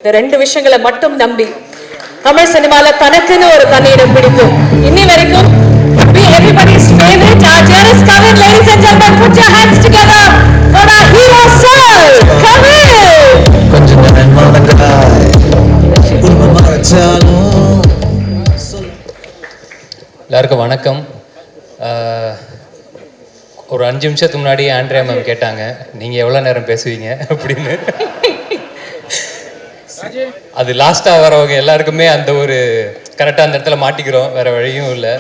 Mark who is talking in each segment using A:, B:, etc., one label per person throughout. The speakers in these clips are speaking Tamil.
A: இந்த ரெண்டு விஷயங்களை மட்டும் நம்பி தமிழ் சினிமால தனக்குன்னு ஒரு தன்னிடம் பிடித்து இன்னி வரைக்கும் be everybody's favorite our dearest Kavin. Ladies and gentlemen, put your hands together for our hero sir Kavin.
B: கொஞ்சம்
C: எல்லாருக்கும் வணக்கம். ஒரு 5 நிமிஷத்துக்கு முன்னாடி ஆண்ட்ரியா மேம் கேட்டாங்க நீங்கள் எவ்வளோ நேரம் பேசுவீங்க அப்படின்னு. அது லாஸ்ட்டாக வரவங்க எல்லாருக்குமே அந்த ஒரு கரெக்டாக அந்த இடத்துல மாட்டிக்கிறோம், வேறு வழியும் இல்லை.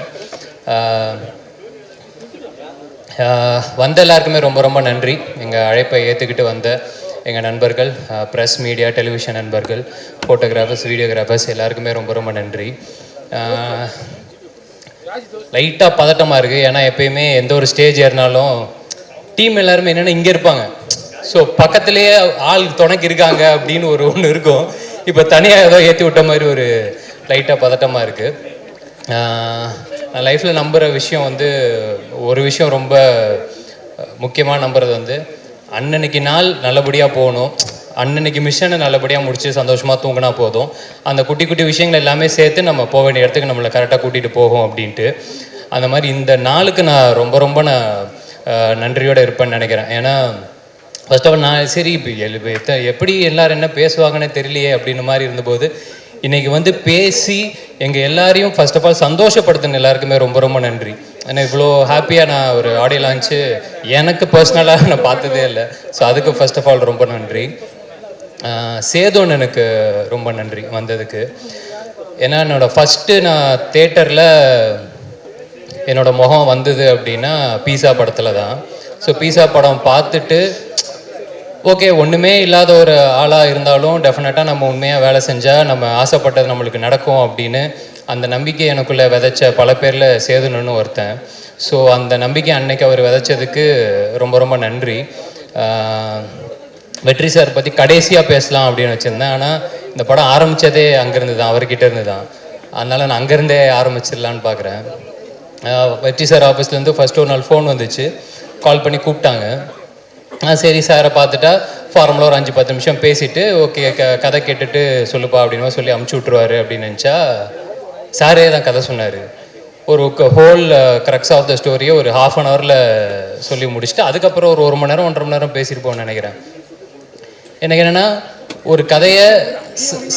C: வந்த எல்லாருக்குமே ரொம்ப ரொம்ப நன்றி. எங்கள் அழைப்பை ஏற்றுக்கிட்டு வந்த எங்கள் நண்பர்கள், ப்ரெஸ், மீடியா, டெலிவிஷன் நண்பர்கள், ஃபோட்டோகிராஃபர்ஸ், வீடியோகிராஃபர்ஸ் எல்லாருக்குமே ரொம்ப ரொம்ப நன்றி. லைட்டாக பதட்டமாக இருக்குது. ஏன்னா எப்பயுமே எந்த ஒரு ஸ்டேஜ் ஏறினாலும் டீம் எல்லாருமே என்னென்னா இங்கே இருப்பாங்க. ஸோ பக்கத்துலேயே ஆள் துணைக்கு இருக்காங்க அப்படின்னு ஒன்று இருக்கும். இப்போ தனியாக ஏதோ ஏற்றி விட்ட மாதிரி ஒரு லைட்டாக பதட்டமாக இருக்குது. நான் லைஃப்பில் நம்புகிற விஷயம் ஒரு விஷயம் ரொம்ப முக்கியமாக நம்புறது அன்னன்னைக்கு நாள் நல்லபடியாக போகணும், அன்னன்னைக்கு மிஷனை நல்லபடியாக முடித்து சந்தோஷமாக தூங்கினா போதும். அந்த குட்டி குட்டி விஷயங்கள் எல்லாமே சேர்த்து நம்ம போக வேண்டிய இடத்துக்கு நம்மளை கரெக்டாக கூட்டிகிட்டு போகும் அப்படின்ட்டு. அந்த மாதிரி இந்த நாளுக்கு நான் ரொம்ப நன்றியோடு இருப்பேன்னு நினைக்கிறேன். ஏன்னா ஃபர்ஸ்ட் ஆஃப் ஆல் நான் சரி இப்போ எப்படி எல்லோரும் என்ன பேசுவாங்கன்னு தெரியலையே அப்படின்னு மாதிரி இருந்தபோது இன்றைக்கி பேசி எங்கள் எல்லாரையும் ஃபர்ஸ்ட் ஆஃப் ஆல் சந்தோஷப்படுத்தின எல்லாருக்குமே ரொம்ப நன்றி. ஏன்னா இவ்வளோ ஹாப்பியாக நான் ஒரு ஆடியோ லான்ச்சு எனக்கு பர்சனலாக நான் பார்த்ததே இல்லை. ஸோ அதுக்கு ஃபர்ஸ்ட் ஆஃப் ஆல் ரொம்ப நன்றி. சேதோன்னு எனக்கு ரொம்ப நன்றி வந்ததுக்கு. ஏன்னா என்னோடய ஃபஸ்ட்டு நான் தேட்டரில் என்னோடய முகம் வந்தது அப்படின்னா பீஸா படத்தில் தான். ஸோ பீஸா படம் பார்த்துட்டு ஓகே, ஒன்றுமே இல்லாத ஒரு ஆளாக இருந்தாலும் டெஃபினட்டாக நம்ம உண்மையாக வேலை செஞ்சால் நம்ம ஆசைப்பட்டது நம்மளுக்கு நடக்கும் அப்படின்னு அந்த நம்பிக்கை எனக்குள்ளே விதைச்ச பல பேரில் சேதுன்னு ஒருத்தன். ஸோ அந்த நம்பிக்கை அன்னைக்கு அவர் விதைச்சதுக்கு ரொம்ப நன்றி. வெற்றி சார் பற்றி கடைசியாக பேசலாம் அப்படின்னு வச்சுருந்தேன். ஆனால் இந்த படம் ஆரம்பித்ததே அங்கேருந்து தான், அவர்கிட்ட இருந்து தான். அதனால் நான் அங்கேருந்தே ஆரம்பிச்சிடலான்னு பார்க்குறேன். வெற்றி சார் ஆஃபீஸ்லேருந்து ஃபஸ்ட்டு ஒரு நாள் ஃபோன் வந்துச்சு, கால் பண்ணி கூப்பிட்டாங்க. சரி சாரை பார்த்துட்டா ஃபார்மில் ஒரு 5-10 நிமிஷம் பேசிவிட்டு ஓகே கதை கேட்டுட்டு சொல்லுப்பா அப்படின்னு சொல்லி அமுச்சு விட்ருவாரு அப்படின்னு நினச்சா சாரே தான் கதை சொன்னார். ஒரு ஹோல் க்ரக்ஸ் ஆஃப் த ஸ்டோரியை ஒரு ½ அன் ஹவரில் சொல்லி முடிச்சுட்டு அதுக்கப்புறம் ஒரு 1 மணி நேரம் 1.5 மணி நேரம் பேசியிருப்போம்னு நினைக்கிறேன். எனக்கு என்னென்னா ஒரு கதையை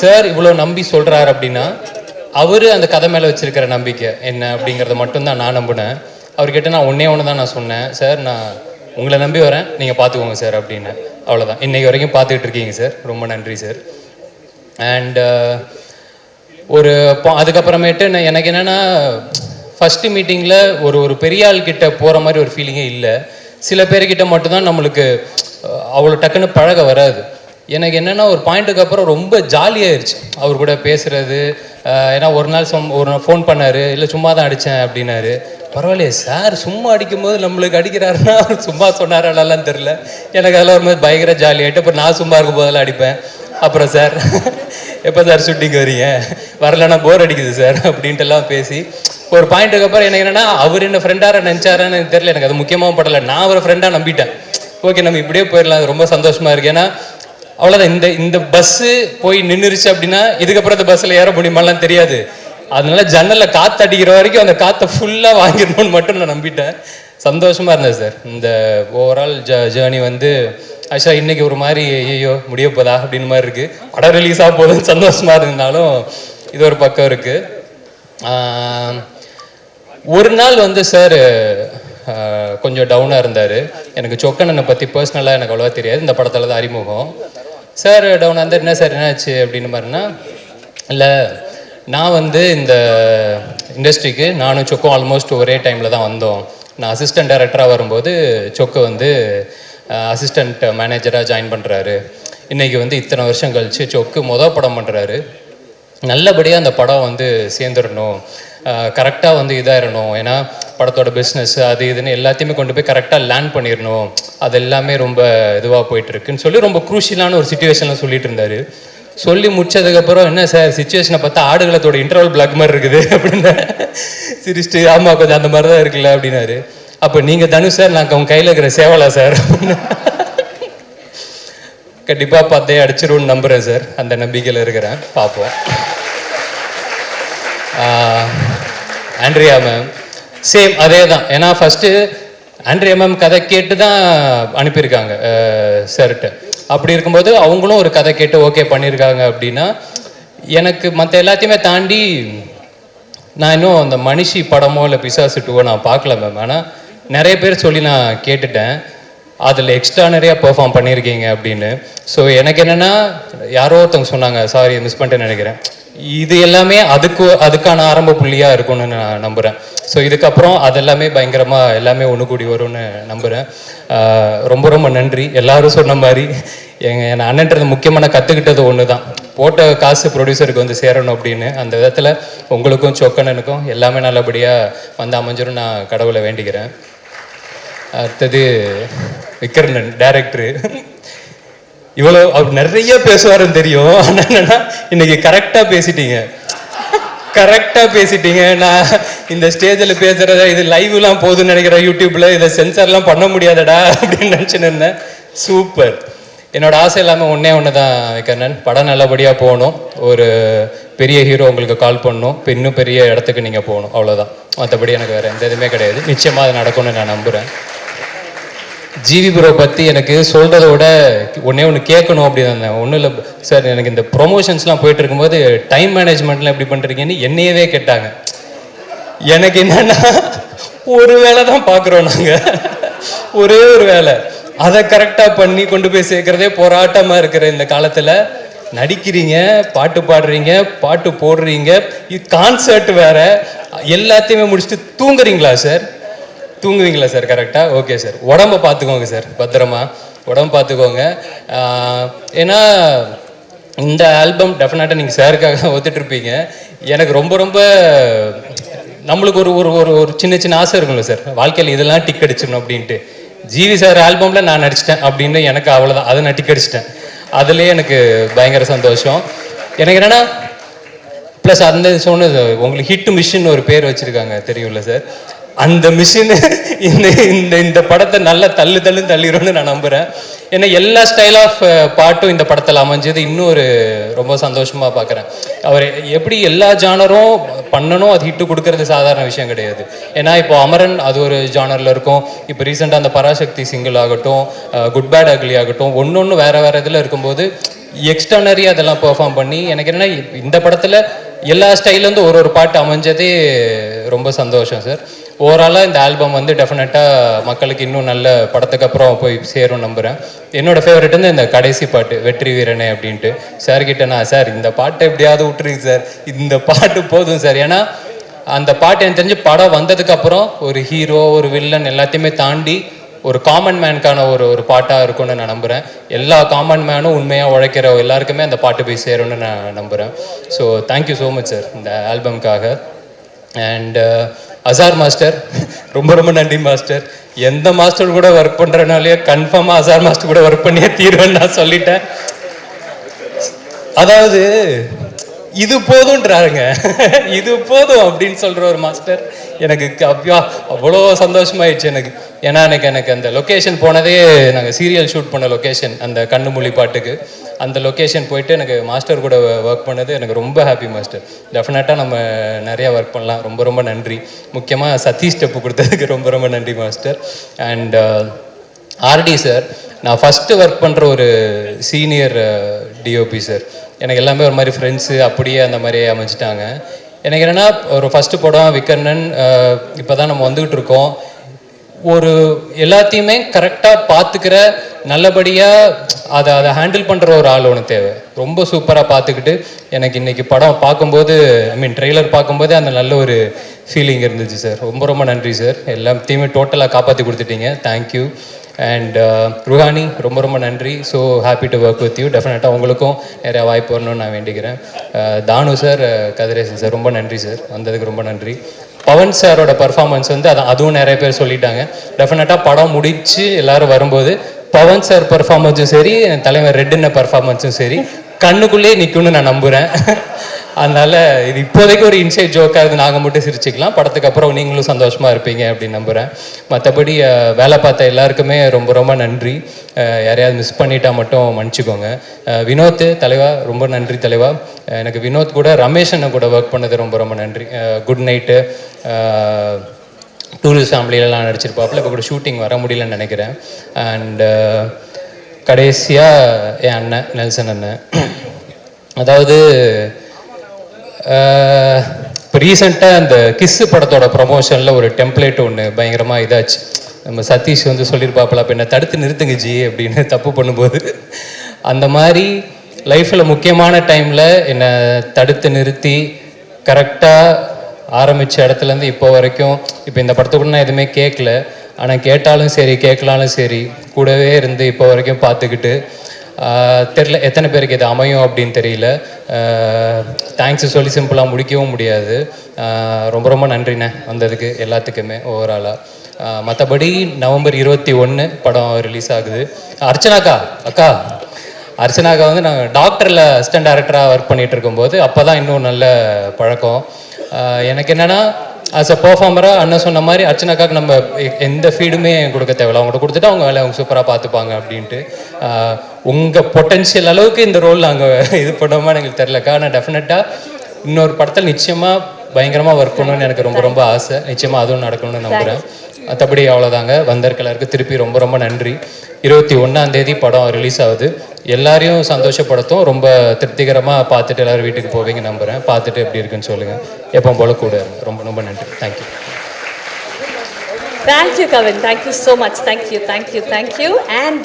C: சார் இவ்வளோ நம்பி சொல்கிறாரு அப்படின்னா அவர் அந்த கதை மேலே வச்சுருக்கிற நம்பிக்கை என்ன அப்படிங்கிறத மட்டும்தான் நான் நம்பினேன். அவர்கிட்ட நான் ஒன்று தான் நான் சொன்னேன், சார் நான் உங்களை நம்பி வரேன், நீங்கள் பார்த்துக்கோங்க சார் அப்படின்னு. அவ்வளோதான். இன்றைக்கி வரைக்கும் பார்த்துக்கிட்டு இருக்கீங்க சார், ரொம்ப நன்றி சார். அண்ட் அதுக்கப்புறமேட்டு எனக்கு என்னென்னா ஃபஸ்ட்டு மீட்டிங்கில் ஒரு பெரிய ஆள்கிட்ட போகிற மாதிரி ஒரு ஃபீலிங்கே இல்லை. சில பேர்கிட்ட மட்டும்தான் நம்மளுக்கு அவ்வளோ டக்குன்னு பழக வராது. எனக்கு என்னென்னா ஒரு பாயிண்ட்டுக்கு அப்புறம் ரொம்ப ஜாலியாகிடுச்சு அவர் கூட பேசுகிறது. ஏன்னா ஒரு நாள் ஃபோன் பண்ணார், இல்லை சும்மா தான் அடித்தேன் அப்படின்னாரு. பரவாயில்லையே சார் சும்மா அடிக்கும்போது நம்மளுக்கு அடிக்கிறாருன்னா சும்மா சொன்னாரெல்லாம் தெரில. எனக்கு அதெல்லாம் ஒரு மாதிரி பயங்கர ஜாலியாகிட்டு அப்புறம் நான் சும்மா இருக்கும் போதெல்லாம் அடிப்பேன். அப்புறம் சார் எப்போ சார் ஷூட்டிங் வரீங்க, வரலன்னா போர் அடிக்குது சார் அப்படின்ட்டுலாம் பேசி ஒரு பாயிண்ட்டுக்கு அப்புறம் எனக்கு என்னென்னா அவர் என்ன ஃப்ரெண்டாக நினச்சாரான்னு எனக்கு தெரியல. எனக்கு அது முக்கியமாக படலை, நான் ஒரு ஃப்ரெண்டாக நம்பிட்டேன். ஓகே நம்ம இப்படியே போயிடலாம், ரொம்ப சந்தோஷமாக இருக்குது. ஏன்னா அவ்வளோதான், இந்த பஸ்ஸு போய் நின்றுருச்சு அப்படின்னா இதுக்கப்புறம் இந்த பஸ்ஸில் ஏற முடியுமாலாம் தெரியாது. அதனால ஜன்னலில் காற்று அடிக்கிற வரைக்கும் அந்த காற்றை ஃபுல்லாக வாங்கிடணும்னு மட்டும் நான் நம்பிட்டேன். சந்தோஷமாக இருந்தேன் சார். இந்த ஓவரால் ஜேர்னி ஆக்சுவலாக இன்றைக்கி ஒரு மாதிரி ஐயோ முடிய போதா அப்படின்னு மாதிரி இருக்குது. படம் ரிலீஸ் ஆக போதுன்னு சந்தோஷமாக இருந்தாலும் இது ஒரு பக்கம் இருக்குது. ஒரு நாள் சார் கொஞ்சம் டவுனாக இருந்தார். எனக்கு சொக்கண்ணனை பற்றி பர்சனலாக எனக்கு அவ்வளோவா தெரியாது, இந்த படத்தில் தான் அறிமுகம். சார் டவுனாக இருந்தால் என்ன சார் என்னாச்சு அப்படின்னு மாதிரினா, இல்லை நான் இந்த இண்டஸ்ட்ரிக்கு நானும் சொக்கும் ஆல்மோஸ்ட் ஒரே டைமில் தான் வந்தோம். நான் அசிஸ்டன்ட் டைரக்டராக வரும்போது சொக்கு அசிஸ்டண்ட் மேனேஜராக ஜாயின் பண்ணுறாரு. இன்றைக்கி இத்தனை வருஷம் கழித்து சொக்கு மொதல் படம் பண்ணுறாரு. நல்லபடியாக அந்த படம் சேர்ந்துடணும், கரெக்டாக இதாகிடணும். ஏன்னா படத்தோட பிஸ்னஸ் அது இதுன்னு எல்லாத்தையுமே கொண்டு போய் கரெக்டாக லேண்ட் பண்ணிடணும். அது எல்லாமே ரொம்ப இதுவாக போயிட்டுருக்குன்னு சொல்லி ரொம்ப குரூஷியலான ஒரு சுச்சுவேஷனில் சொல்லிட்டு இருந்தார். சொல்லி முடிச்சதுக்கப்புறம் என்ன சார் சுச்சுவேஷனை பார்த்தா ஆடுகளத்தோட இன்டர்வல் பிளாக் மாதிரி இருக்குது அப்படின்னு சிரிச்சிட்டு ஆமாம் கொஞ்சம் அந்த மாதிரி தான் இருக்குல்ல அப்படின்னாரு. அப்போ நீங்கள் தனுஷ் சார், நான் உங்கள் கையில் இருக்கிற சேவலா சார் கண்டிப்பாக 10 அடிச்சிரும்னு நம்புகிறேன் சார். அந்த நம்பிக்கையில் இருக்கிறேன், பார்ப்போம். ஆண்ட்ரியா மேம் சேம் அதே தான். ஏன்னா ஃபஸ்ட்டு ஆண்ட்ரியா மேம் கதை கேட்டு தான் அனுப்பியிருக்காங்க சார்கிட்ட. அப்படி இருக்கும்போது அவங்களும் ஒரு கதை கேட்டு ஓகே பண்ணியிருக்காங்க அப்படின்னா எனக்கு மற்ற எல்லாத்தையுமே தாண்டி நான் இன்னும் அந்த மனுஷி படமோ இல்லை பிசாசு 2 நான் பார்க்கல மேம். ஆனால் நிறைய பேர் சொல்லி நான் கேட்டுட்டேன் அதில் எக்ஸ்ட்ரானரியாக பெர்ஃபார்ம் பண்ணியிருக்கீங்க அப்படின்னு. ஸோ எனக்கு என்னென்னா யாரோ ஒருத்தவங்க சொன்னாங்க, சாரி மிஸ் பண்ணிட்டேன்னு நினைக்கிறேன், இது எல்லாமே அதுக்கான ஆரம்ப புள்ளியாக இருக்கும்னு நான் நம்புகிறேன். ஸோ இதுக்கப்புறம் அதெல்லாமே பயங்கரமாக எல்லாமே ஒன்று கூடி வரும்னு நம்புகிறேன். ரொம்ப ரொம்ப நன்றி. எல்லாரும் சொன்ன மாதிரி என் அண்ணன்றது முக்கியமாக நான் கற்றுக்கிட்டது ஒன்று தான், போட்ட காசு ப்ரொடியூசருக்கு வந்து சேரணும் அப்படின்னு. அந்த விதத்தில் உங்களுக்கும் சொக்கண்ணனுக்கும் எல்லாமே நல்லபடியாக வந்து அமைஞ்சிரும் நான் கடவுளை வேண்டிக்கிறேன். அடுத்தது விக்ரமன் டைரக்டரு. இவ்வளோ அவர் நிறைய பேசுவாருன்னு தெரியும், ஆனால் என்னன்னா இன்னைக்கு கரெக்டாக பேசிட்டீங்க. நான் இந்த ஸ்டேஜில் பேசுகிறத இது லைவ்லாம் போகுதுன்னு நினைக்கிறேன், யூடியூப்பில் இதை சென்சார்லாம் பண்ண முடியாதடா அப்படின்னு நினச்சின்னு இருந்தேன். சூப்பர். என்னோட ஆசை எல்லாமே ஒன்று தான் விக்ரமன், படம் நல்லபடியாக போகணும், ஒரு பெரிய ஹீரோ உங்களுக்கு கால் பண்ணணும், இன்னும் பெரிய இடத்துக்கு நீங்கள் போகணும், அவ்வளோதான். மற்றபடி எனக்கு வேறு எந்த இதுவுமே கிடையாது. நிச்சயமாக அது நடக்கும்னு நான் நம்புகிறேன். ஜிவி ப்ரோ பற்றி எனக்கு சொல்கிறத விட ஒன்று கேட்கணும் அப்படின்னு இருந்தேன். ஒன்றும் இல்லை சார், எனக்கு இந்த ப்ரொமோஷன்ஸ்லாம் போயிட்டு இருக்கும்போது டைம் மேனேஜ்மெண்ட்லாம் எப்படி பண்ணுறீங்கன்னு என்னையவே கேட்டாங்க. எனக்கு என்னன்னா ஒரு வேலை தான் பார்க்குறோம் நாங்கள், ஒரே ஒரு வேலை, அதை கரெக்டாக பண்ணி கொண்டு போய் சேர்க்குறதே போராட்டமாக இருக்கிற இந்த காலத்தில் நடிக்கிறீங்க, பாட்டு பாடுறீங்க, பாட்டு போடுறீங்க, இது கான்சர்ட் வேற, எல்லாத்தையுமே முடிச்சுட்டு தூங்குறீங்களா சார்? தூங்குவீங்களா சார்? கரெக்டாக ஓகே சார். உடம்பை பார்த்துக்கோங்க சார், பத்திரமா உடம்பு பார்த்துக்கோங்க. ஏன்னா இந்த ஆல்பம் டெஃபினட்டாக நீங்கள் சாருக்காக ஒத்துட்ருப்பீங்க. எனக்கு ரொம்ப ரொம்ப நம்மளுக்கு ஒரு ஒரு ஒரு சின்ன சின்ன ஆசை இருக்கும்ல சார், வாழ்க்கையில் இதெல்லாம் டிக் அடிச்சிடணும் அப்படின்ட்டு. ஜிவி சார் ஆல்பமில் நான் நடிச்சிட்டேன் அப்படின்னு எனக்கு அவ்வளோதான், அதை நான் டிக் அடிச்சிட்டேன். அதுலேயே எனக்கு பயங்கர சந்தோஷம். எனக்கு என்னென்னா ப்ளஸ் அந்த சொன்னது உங்களுக்கு ஹிட் மிஷின் ஒரு பேர் வச்சுருக்காங்க தெரியும்ல சார், அந்த மிஷின் இந்த படத்தை நல்லா தள்ளிடும்னு நான் நம்புகிறேன். ஏன்னா எல்லா ஸ்டைல் ஆஃப் பாட்டும் இந்த படத்தில் அமைஞ்சது இன்னும் ஒரு ரொம்ப சந்தோஷமாக பார்க்குறேன். அவர் எப்படி எல்லா ஜானரும் பண்ணணும், அது ஹிட்டு கொடுக்கறது சாதாரண விஷயம் கிடையாது. ஏன்னா இப்போ அமரன் அது ஒரு ஜானரில் இருக்கும், இப்போ ரீசெண்டாக அந்த பராசக்தி சிங்கிள் ஆகட்டும், குட் பேட் அக்லி ஆகட்டும், ஒன்று வேறு இதில் இருக்கும்போது எக்ஸ்டர்னரி அதெல்லாம் பெர்ஃபார்ம் பண்ணி எனக்கு என்னென்னா இந்த படத்தில் எல்லா ஸ்டைலேருந்து ஒரு பாட்டு அமைஞ்சதே ரொம்ப சந்தோஷம் சார். ஓவராலாக இந்த ஆல்பம் வந்து டெஃபினட்டாக மக்களுக்கு இன்னும் நல்ல படத்துக்கு அப்புறம் போய் சேரும் நம்புகிறேன். என்னோடய ஃபேவரட் வந்து இந்த கடைசி பாட்டு வெற்றி வீரனே அப்படின்ட்டு. சார்கிட்ட நான் சார் இந்த பாட்டை எப்படியாவது விட்டுருங்க சார், இந்த பாட்டு போதும் சார். ஏன்னா அந்த பாட்டு எனக்கு தெரிஞ்சு படம் வந்ததுக்கப்புறம் ஒரு ஹீரோ ஒரு வில்லன் எல்லாத்தையுமே தாண்டி ஒரு காமன் மேனுக்கான ஒரு பாட்டாக இருக்கும்னு நான் நம்புகிறேன். எல்லா காமன் மேனும் உண்மையாக உழைக்கிற எல்லாருக்குமே அந்த பாட்டு போய் சேரும்னு நான் நம்புகிறேன். So thank you so much sir இந்த ஆல்பம்காக. அண்ட் அசார் மாஸ்டர், ரொம்ப ரொம்ப நன்றி மாஸ்டர். எந்த மாஸ்டர் கூட ஒர்க் பண்ணுறனாலே கன்ஃபார்மாக அசார் மாஸ்டர் கூட ஒர்க் பண்ணியே தீர்வேன்னு நான் சொல்லிட்டேன். அதாவது இது போதுன்றாருங்க, இது போதும் அப்படின்னு சொல்கிற ஒரு மாஸ்டர் எனக்கு அவ்வளோ சந்தோஷமாயிடுச்சு எனக்கு. ஏன்னா எனக்கு அந்த லொக்கேஷன் போனதே நாங்கள் சீரியல் ஷூட் பண்ண லொக்கேஷன், அந்த கண்ணுமொழி பாட்டுக்கு அந்த லொக்கேஷன் போயிட்டு எனக்கு மாஸ்டர் கூட ஒர்க் பண்ணது எனக்கு ரொம்ப ஹாப்பி மாஸ்டர். டெஃபினட்டாக நம்ம நிறையா ஒர்க் பண்ணலாம். ரொம்ப ரொம்ப நன்றி. முக்கியமாக சதீஷ் ஸ்டெப்பு கொடுத்ததுக்கு ரொம்ப ரொம்ப நன்றி மாஸ்டர். அண்ட் ஆர்டி சார், நான் ஃபஸ்ட்டு ஒர்க் பண்ணுற ஒரு சீனியர் டிஓபி சார். எனக்கு எல்லாமே ஒரு மாதிரி ஃப்ரெண்ட்ஸு அப்படியே அந்த மாதிரியே அமைச்சிட்டாங்க. எனக்கு என்னென்னா ஒரு ஃபஸ்ட்டு படம் விக்கர்ணன், இப்போ தான் நம்ம வந்துக்கிட்டு இருக்கோம். ஒரு எல்லாத்தையுமே கரெக்டாக பார்த்துக்கிற நல்லபடியாக அதை ஹேண்டில் பண்ணுற ஒரு ஆள் ஒன்று தேவை. ரொம்ப சூப்பராக பார்த்துக்கிட்டு எனக்கு இன்றைக்கி படம் பார்க்கும்போது ட்ரெய்லர் பார்க்கும்போதே அந்த நல்ல ஒரு ஃபீலிங் இருந்துச்சு சார். ரொம்ப ரொம்ப நன்றி சார், எல்லாத்தையுமே டோட்டலாக காப்பாற்றி கொடுத்துட்டீங்க. தேங்க்யூ. அண்ட் ருஹானி, ரொம்ப ரொம்ப நன்றி. So happy to work with you. டெஃபினட்டாக உங்களுக்கும் நிறையா வாய்ப்பு வரணும்னு நான் வேண்டிக்கிறேன். தானு சார், கதிரேசன் சார், ரொம்ப நன்றி சார், வந்ததுக்கு ரொம்ப நன்றி. பவன் சாரோட பர்ஃபார்மன்ஸ் வந்து அதுவும் நிறைய பேர் சொல்லிட்டாங்க. டெஃபினட்டாக படம் முடித்து எல்லோரும் வரும்போது பவன் சார் பர்ஃபார்மன்ஸும் சரி, தலைவர் ரெட்டின பர்ஃபார்மன்ஸும் சரி கண்ணுக்குள்ளே நிற்கும்னு நான் நம்புகிறேன். அதனால இது இப்போதைக்கு ஒரு இன்சைட் ஜோக்காக இது நாங்கள் மட்டும் சிரிச்சுக்கலாம், படத்துக்கு அப்புறம் நீங்களும் சந்தோஷமாக இருப்பீங்க அப்படின்னு நம்புகிறேன். மற்றபடி வேலை பார்த்த எல்லாருக்குமே ரொம்ப ரொம்ப நன்றி. யாரையாவது மிஸ் பண்ணிட்டா மட்டும் மன்னிச்சுக்கோங்க. வினோத் தலைவா ரொம்ப நன்றி தலைவா. எனக்கு வினோத் கூட ரமேஷ் அண்ணன் கூட ஒர்க் பண்ணது ரொம்ப ரொம்ப நன்றி. குட் நைட்டு, டூரிஸ்ட் ஃபேமிலியிலலாம் நடிச்சிருப்பாப்புல. இப்போ கூட ஷூட்டிங் வர முடியலன்னு நினைக்கிறேன். அண்டு கடைசியாக என் அண்ணன் நெல்சன் அண்ணன். அதாவது இப்போ ரீசெண்டாக அந்த கிஸ்ஸு படத்தோட ப்ரமோஷனில் ஒரு டெம்ப்ளேட் ஒன்று பயங்கரமாக இதாச்சு. நம்ம சதீஷ் வந்து சொல்லியிருப்பாப்பில், அப்போ என்னை தடுத்து நிறுத்துங்க ஜி அப்படின்னு தப்பு பண்ணும்போது. அந்த மாதிரி லைஃப்பில் முக்கியமான டைமில் என்னை தடுத்து நிறுத்தி கரெக்டாக ஆரம்பித்த இடத்துலேருந்து இப்போ வரைக்கும், இப்போ இந்த படத்துக்குள்ள நான் எதுவுமே கேட்கல, ஆனால் கேட்டாலும் சரி கேட்கலாலும் சரி கூடவே இருந்து இப்போ வரைக்கும் பார்த்துக்கிட்டு, தெரில எத்தனை பேருக்கு இது அமையும் அப்படின்னு தெரியல. தேங்க்ஸ் சொல்லி சிம்பிளாக முடிக்கவும் முடியாது. ரொம்ப ரொம்ப நன்றிண்ணே வந்ததுக்கு எல்லாத்துக்குமே ஓவராலாக. மற்றபடி நவம்பர் 21 படம் ரிலீஸ் ஆகுது. அர்ச்சனாக்கா வந்து நாங்கள் டாக்டரில் அசிஸ்டன்ட் டைரக்டராக ஒர்க் பண்ணிகிட்டு இருக்கும்போது அப்போ தான் இன்னும் நல்ல பழக்கம். எனக்கு என்னென்னா ஆஸ் அ பர்ஃபார்மராக அண்ணன் சொன்ன மாதிரி அர்ச்சனாக்காக்கு நம்ம எந்த ஃபீடுமே கொடுக்க தேவையில்ல, அவங்கள்ட்ட கொடுத்துட்டு அவங்க வேலை அவங்க சூப்பராக பார்த்துப்பாங்க அப்படின்ட்டு. உங்கள் பொட்டன்ஷியல் அளவுக்கு இந்த ரோல் நாங்கள் இது பண்ணோமா எங்களுக்கு தெரிலக்கா. ஆனால் டெஃபினட்டாக இன்னொரு படத்தில் நிச்சயமாக பயங்கரமாக ஒர்க் பண்ணணும்னு எனக்கு ரொம்ப ரொம்ப ஆசை. நிச்சயமாக அதுவும் நடக்கணும்னு நம்புகிறேன். மற்றபடி அவ்வளோதாங்க. வந்திருக்க எல்லாருக்கும் திருப்பி ரொம்ப ரொம்ப நன்றி. 21ஆம் தேதி படம் ரிலீஸ் ஆகுது. எல்லாரையும் சந்தோஷப்படுத்தும். ரொம்ப திருப்திகரமாக பார்த்துட்டு எல்லோரும் வீட்டுக்கு போவீங்க நம்புகிறேன். பார்த்துட்டு எப்படி இருக்குன்னு சொல்லுங்கள். எப்போ போல கூட இருங்க. ரொம்ப ரொம்ப நன்றி. Thank you.
A: Thank you, Kavin. Thank you so much. Thank you. And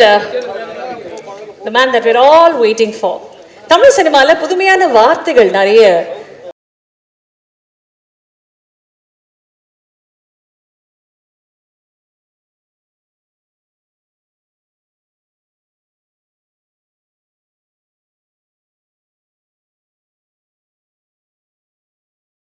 A: the man that we're all waiting for. Tamil சினிமாவில் புதுமையான வார்த்தைகள் நிறைய